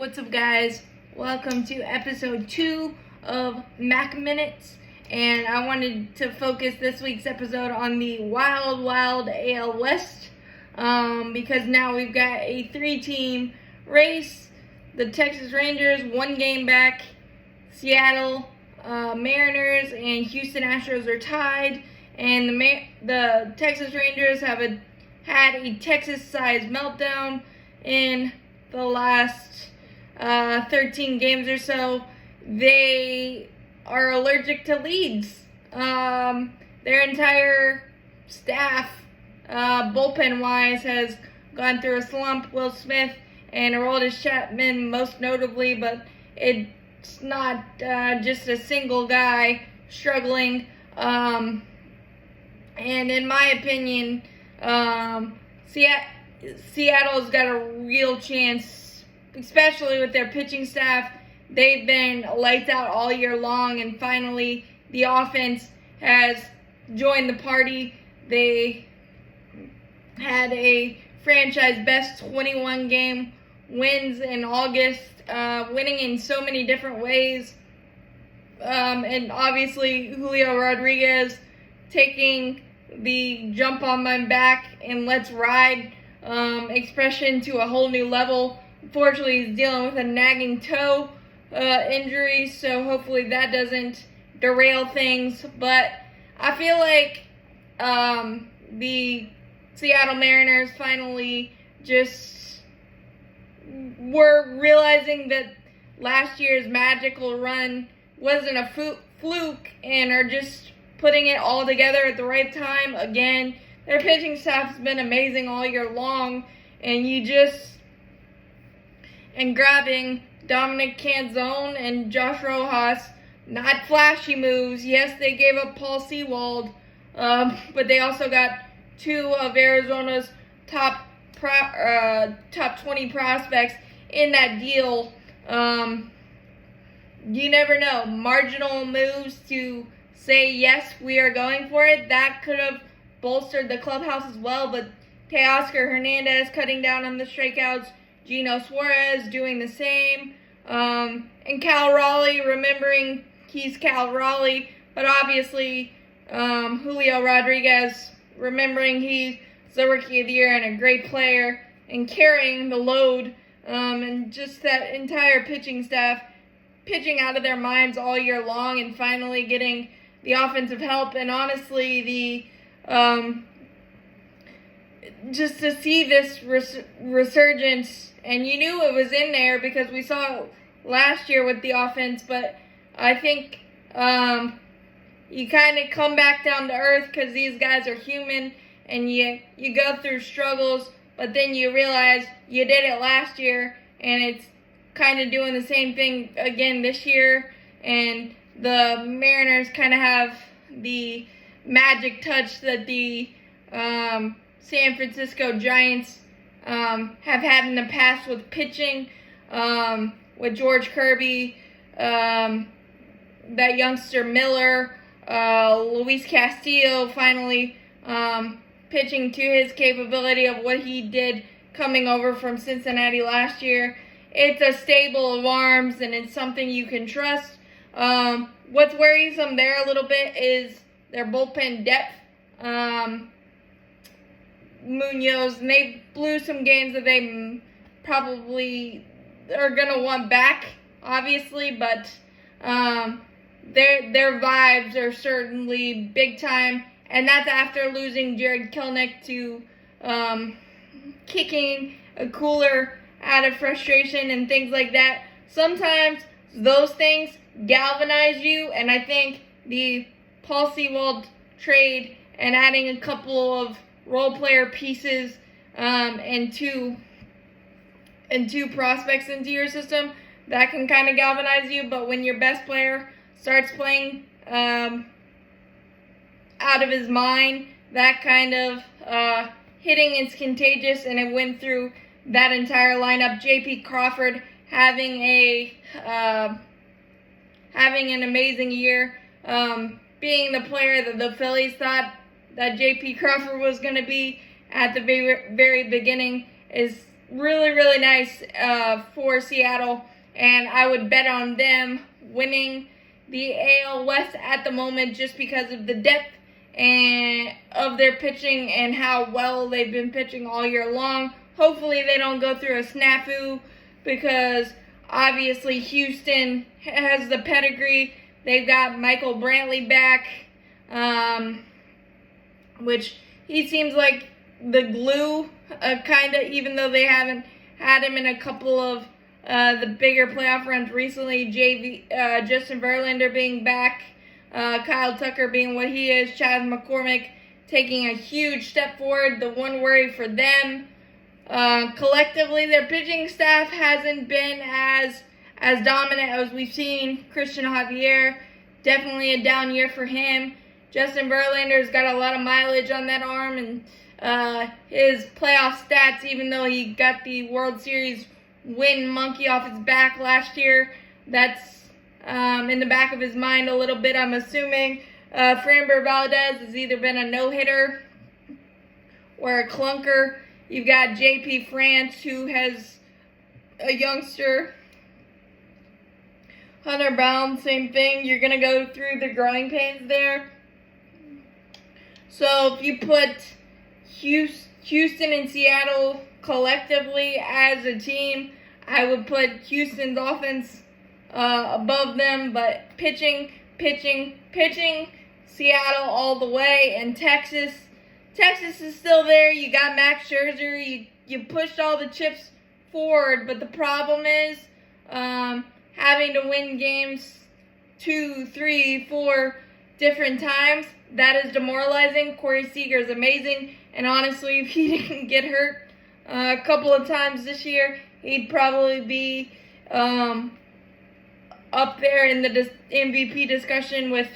What's up, guys? Welcome to episode 2 of Mac Minutes, and I wanted to focus this week's episode on the wild AL West, because now we've got a 3-team race. The Texas Rangers 1 game back, Seattle Mariners and Houston Astros are tied, and the Texas Rangers have had a Texas-sized meltdown in the last 13 games or so. They are allergic to leads. Their entire staff, bullpen-wise, has gone through a slump. Will Smith and Aroldis Chapman most notably, but it's not just a single guy struggling. And in my opinion, Seattle's got a real chance, especially with their pitching staff. They've been lights out all year long, and finally the offense has joined the party. They had a franchise best 21 game wins in August, winning in so many different ways. And obviously Julio Rodriguez taking the jump on my back and let's ride expression to a whole new level. Unfortunately, he's dealing with a nagging toe injury, so hopefully that doesn't derail things. But I feel like the Seattle Mariners finally just were realizing that last year's magical run wasn't a fluke and are just putting it all together at the right time. Again, their pitching staff's been amazing all year long, and grabbing Dominic Canzone and Josh Rojas, not flashy moves. Yes, they gave up Paul Sewald, but they also got 2 of Arizona's top 20 prospects in that deal. You never know. Marginal moves to say, yes, we are going for it. That could have bolstered the clubhouse as well, but Teoscar Hernandez cutting down on the strikeouts, Gino Suarez doing the same, and Cal Raleigh, remembering he's Cal Raleigh, but obviously Julio Rodriguez, remembering he's the Rookie of the Year and a great player, and carrying the load, and just that entire pitching staff pitching out of their minds all year long and finally getting the offensive help. And honestly, just to see this resurgence, and you knew it was in there because we saw it last year with the offense, but I think you kind of come back down to earth because these guys are human, and you go through struggles, but then you realize you did it last year, and it's kind of doing the same thing again this year. And the Mariners kind of have the magic touch that the San Francisco Giants have had in the past with pitching, with George Kirby, that youngster Miller, Luis Castillo finally pitching to his capability of what he did coming over from Cincinnati last year. It's a stable of arms, and it's something you can trust. What's worrisome there a little bit is their bullpen depth. Munoz, and they blew some games that they probably are going to want back, obviously, but their vibes are certainly big time, and that's after losing Jared Kelenic to kicking a cooler out of frustration and things like that. Sometimes those things galvanize you, and I think the Paul Sewald trade and adding a couple of role player pieces and two prospects into your system, that can kind of galvanize you. But when your best player starts playing out of his mind, that kind of hitting is contagious, and it went through that entire lineup. J.P. Crawford having an amazing year, being the player that the Phillies thought that J.P. Crawford was going to be at the very beginning, is really, really nice for Seattle, and I would bet on them winning the AL West at the moment just because of the depth and of their pitching and how well they've been pitching all year long. Hopefully they don't go through a snafu because obviously Houston has the pedigree. They've got Michael Brantley back, which he seems like the glue, kind of, even though they haven't had him in a couple of the bigger playoff runs recently. Justin Verlander being back, Kyle Tucker being what he is, Chad McCormick taking a huge step forward. The one worry for them, collectively, their pitching staff hasn't been as dominant as we've seen. Christian Javier, definitely a down year for him. Justin Verlander's got a lot of mileage on that arm, and his playoff stats, even though he got the World Series win monkey off his back last year, that's in the back of his mind a little bit, I'm assuming. Framber Valdez has either been a no-hitter or a clunker. You've got JP France, who has a youngster. Hunter Brown, same thing. You're going to go through the growing pains there. So if you put Houston and Seattle collectively as a team, I would put Houston's offense above them, but pitching, Seattle all the way. And Texas is still there. You got Max Scherzer. You pushed all the chips forward, but the problem is having to win games 2, 3, 4 different times. That is demoralizing. Corey Seager is amazing, and honestly, if he didn't get hurt a couple of times this year, he'd probably be up there in the MVP discussion with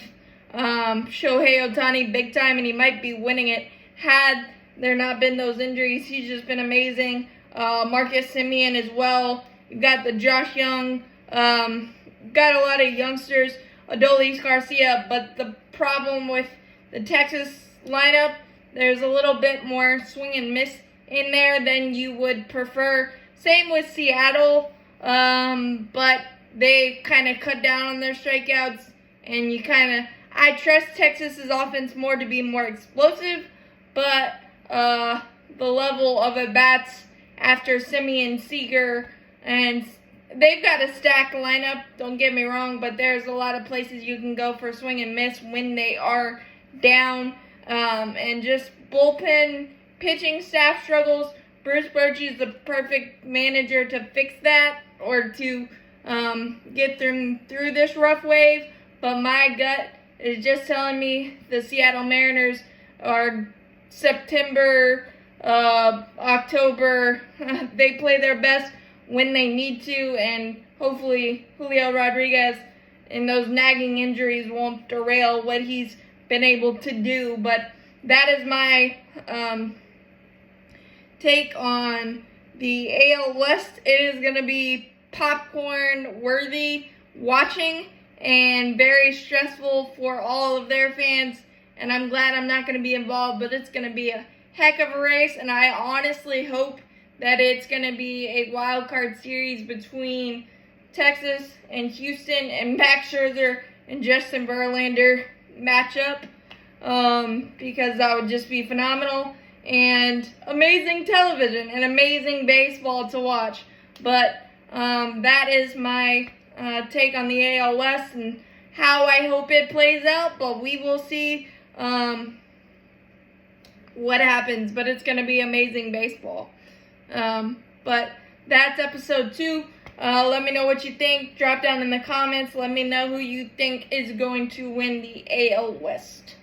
Shohei Ohtani big time, and he might be winning it had there not been those injuries. He's just been amazing. Marcus Semien as well. You've got the Josh Young. Got a lot of youngsters. Adolis Garcia, but the problem with the Texas lineup, there's a little bit more swing and miss in there than you would prefer. Same with Seattle, but they kind of cut down on their strikeouts, and I trust Texas's offense more to be more explosive, but the level of at-bats after Semien, Seager, and they've got a stacked lineup, don't get me wrong, but there's a lot of places you can go for swing and miss when they are down. And just bullpen pitching staff struggles. Bruce Bochy is the perfect manager to fix that, or to get them through this rough wave. But my gut is just telling me the Seattle Mariners are September, October. They play their best when they need to, and hopefully Julio Rodriguez and those nagging injuries won't derail what he's been able to do. But that is my take on the AL West. It is going to be popcorn worthy watching and very stressful for all of their fans, and I'm glad I'm not going to be involved, but it's going to be a heck of a race, and I honestly hope that it's going to be a wild card series between Texas and Houston, and Max Scherzer and Justin Verlander matchup, because that would just be phenomenal and amazing television and amazing baseball to watch. But that is my take on the AL West and how I hope it plays out, but we will see what happens. But it's going to be amazing baseball. But that's episode 2. Let me know what you think. Drop down in the comments. Let me know who you think is going to win the AL West.